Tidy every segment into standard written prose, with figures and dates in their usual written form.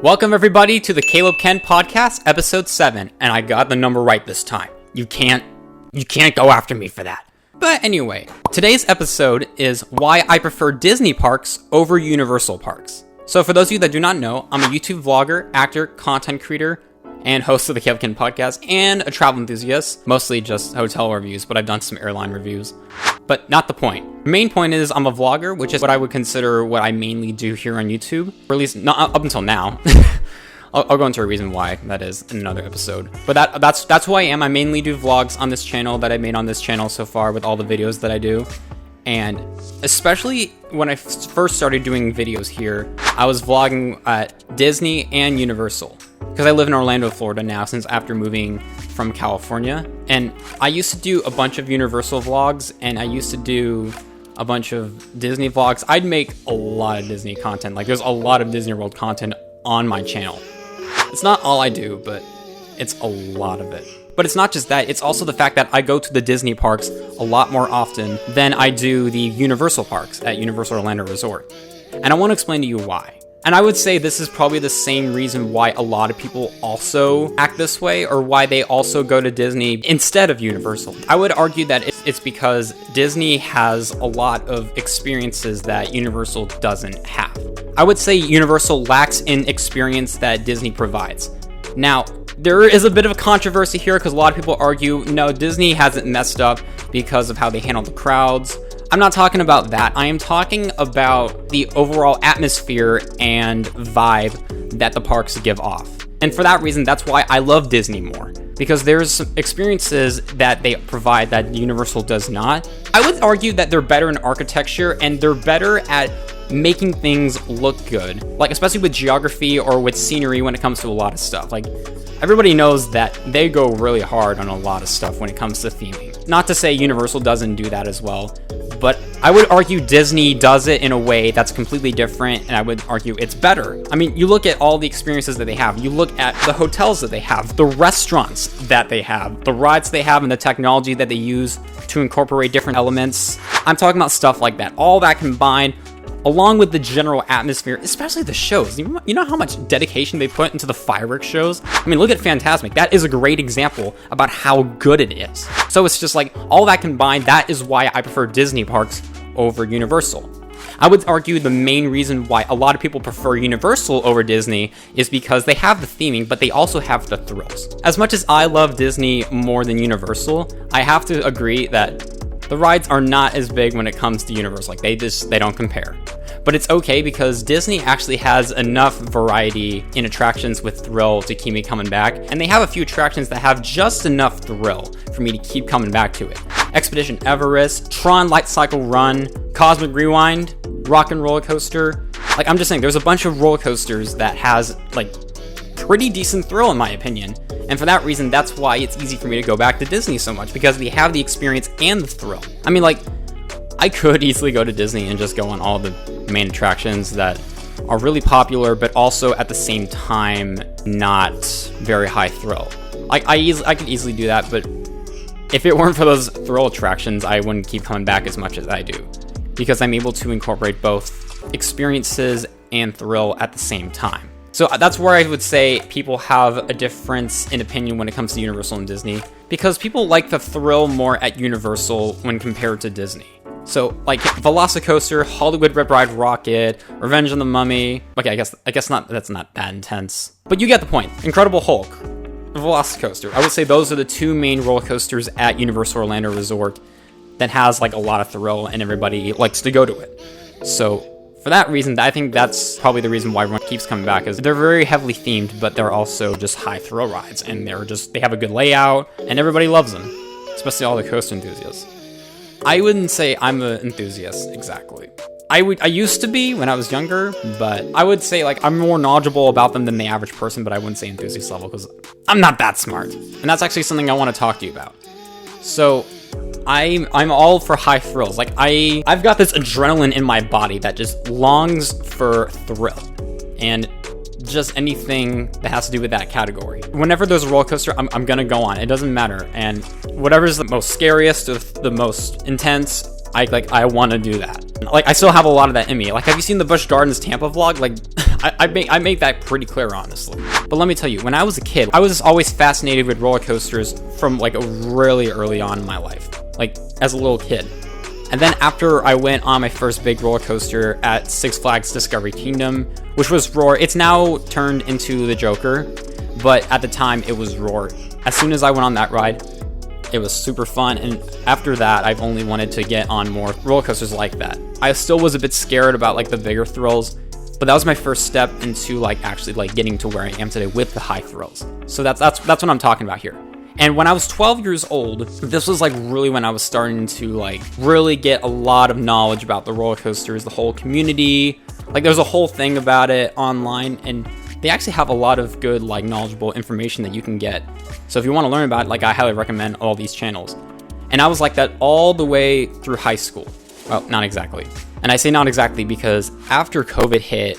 Welcome everybody to the Caleb Ken Podcast, episode 7, and I got the number right this time. You can't go after me for that. But anyway, today's episode is why I prefer Disney parks over Universal parks. So for those of you that do not know, I'm a YouTube vlogger, actor, content creator, and host of the Caleb Ken Podcast, and a travel enthusiast, mostly just hotel reviews, but I've done some airline reviews. But not the point. The main point is I'm a vlogger, which is what I would consider what I mainly do here on YouTube, or at least not up until now. I'll go into a reason why that is in another episode. But that's who I am. I mainly do vlogs on this channel that I made on this channel so far with all the videos that I do. And especially when I first started doing videos here, I was vlogging at Disney and Universal. Because I live in Orlando, Florida now since after moving from California. And I used to do a bunch of Universal vlogs and I used to do a bunch of Disney vlogs. I'd make a lot of Disney content. Like there's a lot of Disney World content on my channel. It's not all I do, but it's a lot of it. But it's not just that, it's also the fact that I go to the Disney parks a lot more often than I do the Universal parks at Universal Orlando Resort. And I want to explain to you why. And I would say this is probably the same reason why a lot of people also act this way, or why they also go to Disney instead of Universal. I would argue that it's because Disney has a lot of experiences that Universal doesn't have. I would say Universal lacks in experience that Disney provides. Now, there is a bit of a controversy here because a lot of people argue, no, Disney hasn't messed up because of how they handle the crowds. I'm not talking about that. I am talking about the overall atmosphere and vibe that the parks give off. And for that reason, that's why I love Disney more. Because there's some experiences that they provide that Universal does not. I would argue that they're better in architecture and they're better at making things look good. Like especially with geography or with scenery when it comes to a lot of stuff. Like everybody knows that they go really hard on a lot of stuff when it comes to theming. Not to say Universal doesn't do that as well, but I would argue Disney does it in a way that's completely different, and I would argue it's better. I mean, you look at all the experiences that they have, you look at the hotels that they have, the restaurants that they have, the rides they have, and the technology that they use to incorporate different elements. I'm talking about stuff like that. All that combined, along with the general atmosphere, especially the shows. You know how much dedication they put into the fireworks shows? I mean, look at Fantasmic. That is a great example about how good it is. So it's just like, all that combined, that is why I prefer Disney parks over Universal. I would argue the main reason why a lot of people prefer Universal over Disney is because they have the theming, but they also have the thrills. As much as I love Disney more than Universal, I have to agree that the rides are not as big when it comes to Universal. Like they don't compare. But it's okay because Disney actually has enough variety in attractions with thrill to keep me coming back. And they have a few attractions that have just enough thrill for me to keep coming back to it. Expedition Everest, Tron Light Cycle Run, Cosmic Rewind, Rock and Roller Coaster. Like I'm just saying, there's a bunch of roller coasters that has like pretty decent thrill in my opinion. And for that reason, that's why it's easy for me to go back to Disney so much, because we have the experience and the thrill. I mean, like, I could easily go to Disney and just go on all the main attractions that are really popular, but also at the same time, not very high thrill. Like, I could easily do that, but if it weren't for those thrill attractions, I wouldn't keep coming back as much as I do, because I'm able to incorporate both experiences and thrill at the same time. So that's where I would say people have a difference in opinion when it comes to Universal and Disney, because people like the thrill more at Universal when compared to Disney. So like Velocicoaster, Hollywood Rip Ride Rocket, Revenge of the Mummy. Okay, I guess not. That's not that intense, but you get the point. Incredible Hulk, Velocicoaster. I would say those are the two main roller coasters at Universal Orlando Resort that has like a lot of thrill and everybody likes to go to it. So for that reason, I think that's probably the reason why everyone keeps coming back, is they're very heavily themed, but they're also just high thrill rides, and they have a good layout, and everybody loves them, especially all the coaster enthusiasts. I wouldn't say I'm an enthusiast exactly. I used to be when I was younger, but I would say like I'm more knowledgeable about them than the average person, but I wouldn't say enthusiast level because I'm not that smart. And that's actually something I want to talk to you about. So I'm all for high thrills. Like I've got this adrenaline in my body that just longs for thrill and just anything that has to do with that category. Whenever there's a roller coaster, I'm gonna go on. It doesn't matter. And whatever's the most scariest or the most intense, I want to do that. Like, I still have a lot of that in me. Like, have you seen the Busch Gardens Tampa vlog? Like, I make that pretty clear, honestly. But let me tell you, when I was a kid, I was always fascinated with roller coasters from like really early on in my life, like as a little kid. And then after I went on my first big roller coaster at Six Flags Discovery Kingdom, which was Roar. It's now turned into the Joker, but at the time it was Roar. As soon as I went on that ride, it was super fun, and after that, I've only wanted to get on more roller coasters like that. I still was a bit scared about like the bigger thrills, but that was my first step into like actually like getting to where I am today with the high thrills. So that's what I'm talking about here. And when I was 12 years old, this was like really when I was starting to like really get a lot of knowledge about the roller coasters, the whole community. Like there's a whole thing about it online, and they actually have a lot of good like knowledgeable information that you can get. So if you want to learn about it, like I highly recommend all these channels. And I was like that all the way through high school. Well, not exactly. And I say not exactly because after COVID hit,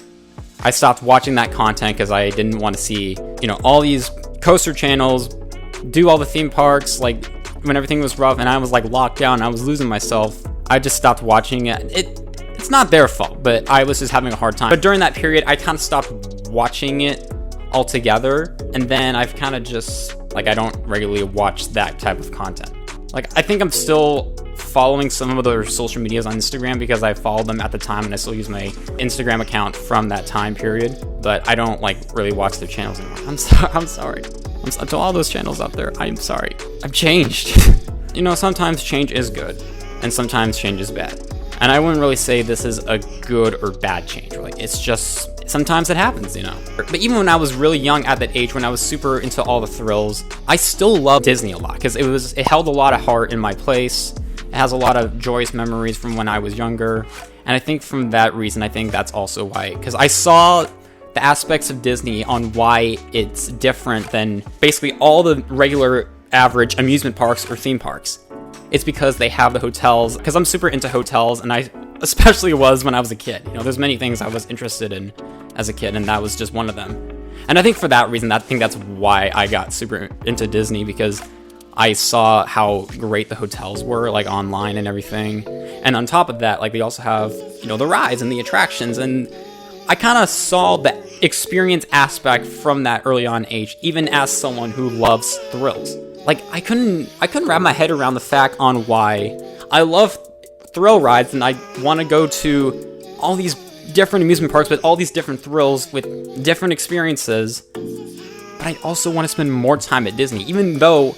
I stopped watching that content because I didn't want to see, all these coaster channels do all the theme parks, like when everything was rough and I was like locked down, I was losing myself. I just stopped watching it. It's not their fault, but I was just having a hard time. But during that period, I kind of stopped watching it altogether, and then I've kind of just like, I don't regularly watch that type of content. Like, I think I'm still following some of their social medias on Instagram because I followed them at the time and I still use my Instagram account from that time period, but I don't like really watch their channels anymore. I'm sorry. To all those channels out there, I'm sorry. I've changed. Sometimes change is good and sometimes change is bad. And I wouldn't really say this is a good or bad change. Like, it's just, sometimes it happens, But even when I was really young at that age, when I was super into all the thrills, I still loved Disney a lot because it held a lot of heart in my place. It has a lot of joyous memories from when I was younger. And I think from that reason, I think that's also why, because I saw the aspects of Disney on why it's different than basically all the regular average amusement parks or theme parks. It's because they have the hotels, because I'm super into hotels, and I especially was when I was a kid. There's many things I was interested in as a kid, and that was just one of them. And I think for that reason, I think that's why I got super into Disney, because I saw how great the hotels were, like online and everything. And on top of that, like they also have, the rides and the attractions, and I kind of saw the experience aspect from that early on age, even as someone who loves thrills. Like, I couldn't wrap my head around the fact on why I love thrill rides and I want to go to all these different amusement parks with all these different thrills with different experiences, but I also want to spend more time at Disney, even though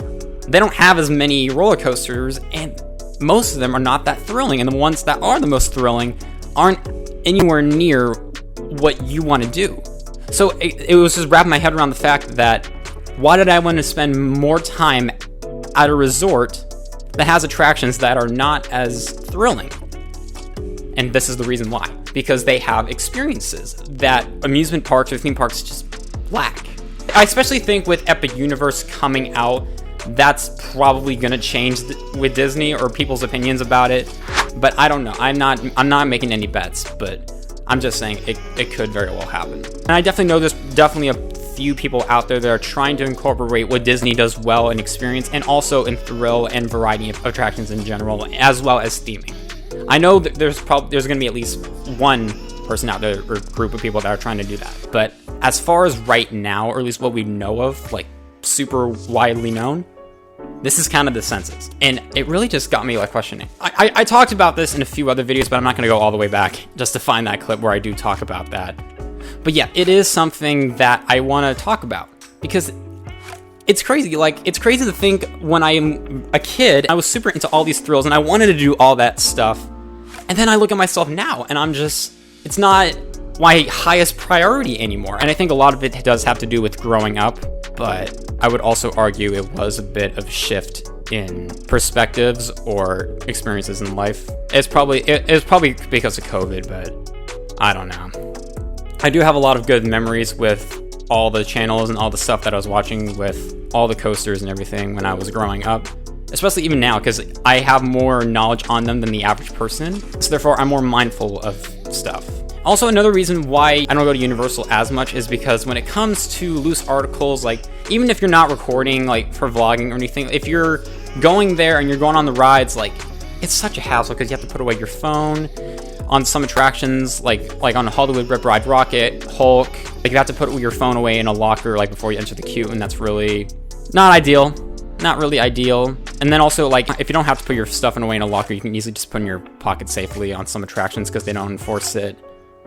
they don't have as many roller coasters and most of them are not that thrilling, and the ones that are the most thrilling aren't anywhere near what you want to do. So it was just wrapping my head around the fact that why did I want to spend more time at a resort that has attractions that are not as thrilling? And this is the reason why. Because they have experiences that amusement parks or theme parks just lack. I especially think with Epic Universe coming out, that's probably going to change with Disney or people's opinions about it. But I don't know. I'm not making any bets, but I'm just saying it could very well happen. And I definitely know there's definitely a few people out there that are trying to incorporate what Disney does well in experience and also in thrill and variety of attractions in general, as well as theming. I know that there's going to be at least one person out there or group of people that are trying to do that. But as far as right now, or at least what we know of, like super widely known, this is kind of the census. And it really just got me like questioning. I talked about this in a few other videos, but I'm not going to go all the way back just to find that clip where I do talk about that. But yeah, it is something that I want to talk about because it's crazy. Like, it's crazy to think when I am a kid, I was super into all these thrills and I wanted to do all that stuff. And then I look at myself now and it's not my highest priority anymore. And I think a lot of it does have to do with growing up, but I would also argue it was a bit of a shift in perspectives or experiences in life. It's probably because of COVID, but I don't know. I do have a lot of good memories with all the channels and all the stuff that I was watching with all the coasters and everything when I was growing up, especially even now, because I have more knowledge on them than the average person. So therefore, I'm more mindful of stuff. Also, another reason why I don't go to Universal as much is because when it comes to loose articles, like even if you're not recording like for vlogging or anything, if you're going there and you're going on the rides, like it's such a hassle because you have to put away your phone. On some attractions, like on Hollywood Rip Ride Rocket, Hulk, like you have to put your phone away in a locker like before you enter the queue, and that's really not ideal. Not really ideal. And then also, like, if you don't have to put your stuff away in a locker, you can easily just put in your pocket safely on some attractions because they don't enforce it.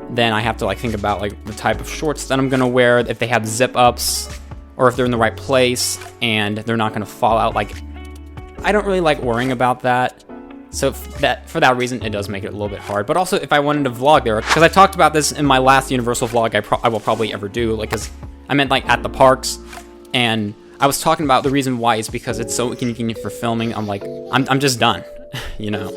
Then I have to like think about like the type of shorts that I'm gonna wear, if they have zip ups, or if they're in the right place and they're not gonna fall out. Like, I don't really like worrying about that. So for that reason, it does make it a little bit hard. But also, if I wanted to vlog there, because I talked about this in my last Universal vlog I will probably ever do, like, because I meant like at the parks, and I was talking about the reason why is because it's so inconvenient for filming. I'm like, I'm just done, you know.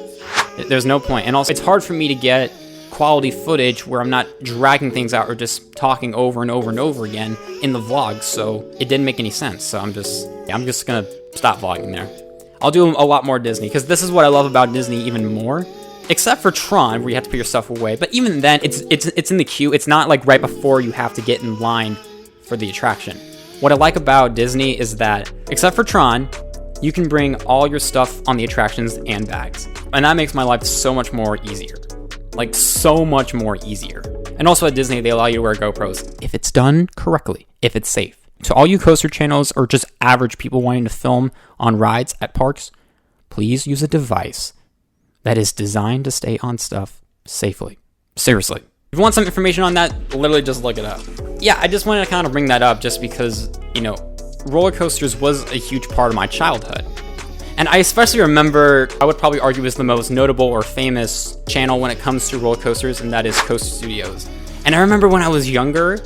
There's no point. And also, it's hard for me to get quality footage where I'm not dragging things out or just talking over and over and over again in the vlog. So it didn't make any sense. So I'm just gonna stop vlogging there. I'll do a lot more Disney, because this is what I love about Disney even more. Except for Tron, where you have to put your stuff away. But even then, it's in the queue. It's not like right before you have to get in line for the attraction. What I like about Disney is that, except for Tron, you can bring all your stuff on the attractions and bags. And that makes my life so much more easier. Like, so much more easier. And also at Disney, they allow you to wear GoPros if it's done correctly, if it's safe. To all you coaster channels or just average people wanting to film on rides at parks, please use a device that is designed to stay on stuff safely. Seriously. If you want some information on that, literally just look it up. Yeah, I just wanted to kind of bring that up just because, you know, roller coasters was a huge part of my childhood. And I especially remember, I would probably argue is the most notable or famous channel when it comes to roller coasters, and that is Coaster Studios. And I remember when I was younger,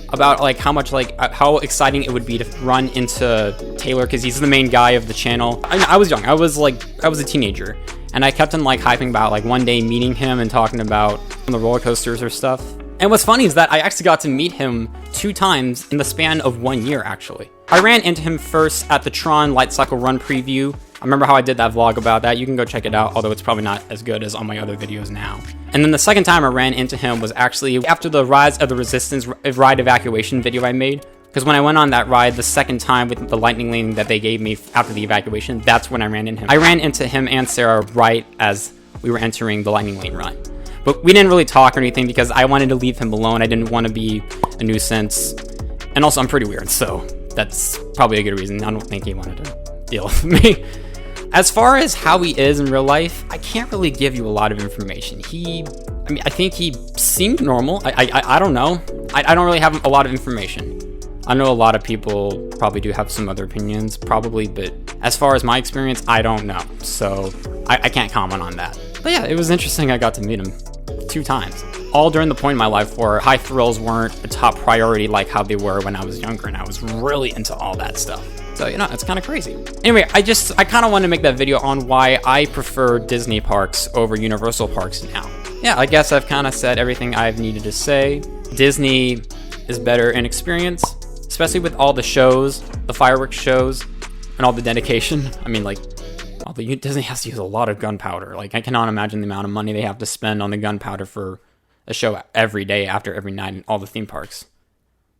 about like how much like how exciting it would be to run into Taylor, because he's the main guy of the channel. I was young. I was a teenager, and I kept on like hyping about like one day meeting him and talking about the roller coasters or stuff. And what's funny is that I actually got to meet him 2 times in the span of 1 year, actually. I ran into him first at the Tron Light Cycle Run preview. I remember how I did that vlog about that. You can go check it out, although it's probably not as good as all my other videos now. And then the second time I ran into him was actually after the Rise of the Resistance ride evacuation video I made. Because when I went on that ride the second time with the lightning lane that they gave me after the evacuation, that's when I ran into him. I ran into him and Sarah right as we were entering the lightning lane run. But we didn't really talk or anything because I wanted to leave him alone. I didn't want to be a nuisance. And also, I'm pretty weird, so that's probably a good reason. I don't think he wanted to deal with me. As far as how he is in real life, I can't really give you a lot of information. I think he seemed normal. I don't know. I don't really have a lot of information. I know a lot of people probably do have some other opinions, probably, but as far as my experience, I don't know. So I can't comment on that. But yeah, it was interesting. I got to meet him 2 times. All during the point in my life where high thrills weren't a top priority like how they were when I was younger, and I was really into all that stuff. So, you know, it's kind of crazy. Anyway, I kind of want to make that video on why I prefer Disney parks over Universal parks now. Yeah, I guess I've kind of said everything I've needed to say. Disney is better in experience, especially with all the shows, the fireworks shows, and all the dedication. I mean, like, Disney has to use a lot of gunpowder. Like, I cannot imagine the amount of money they have to spend on the gunpowder for a show every day after every night in all the theme parks.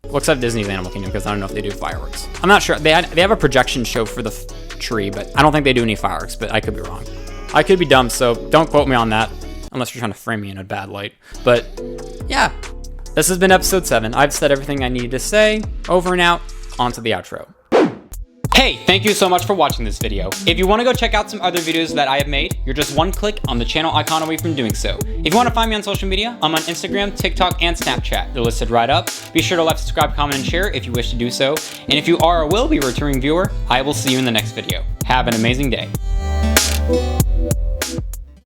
Well, except Disney's Animal Kingdom, because I don't know if they do fireworks. I'm not sure. They have a projection show for the tree, but I don't think they do any fireworks, but I could be wrong. I could be dumb, so don't quote me on that, unless you're trying to frame me in a bad light. But, yeah. This has been episode 7. I've said everything I needed to say. Over and out. On to the outro. Hey, thank you so much for watching this video. If you want to go check out some other videos that I have made, you're just one click on the channel icon away from doing so. If you want to find me on social media, I'm on Instagram, TikTok, and Snapchat. They're listed right up. Be sure to like, subscribe, comment, and share if you wish to do so. And if you are or will be a returning viewer, I will see you in the next video. Have an amazing day.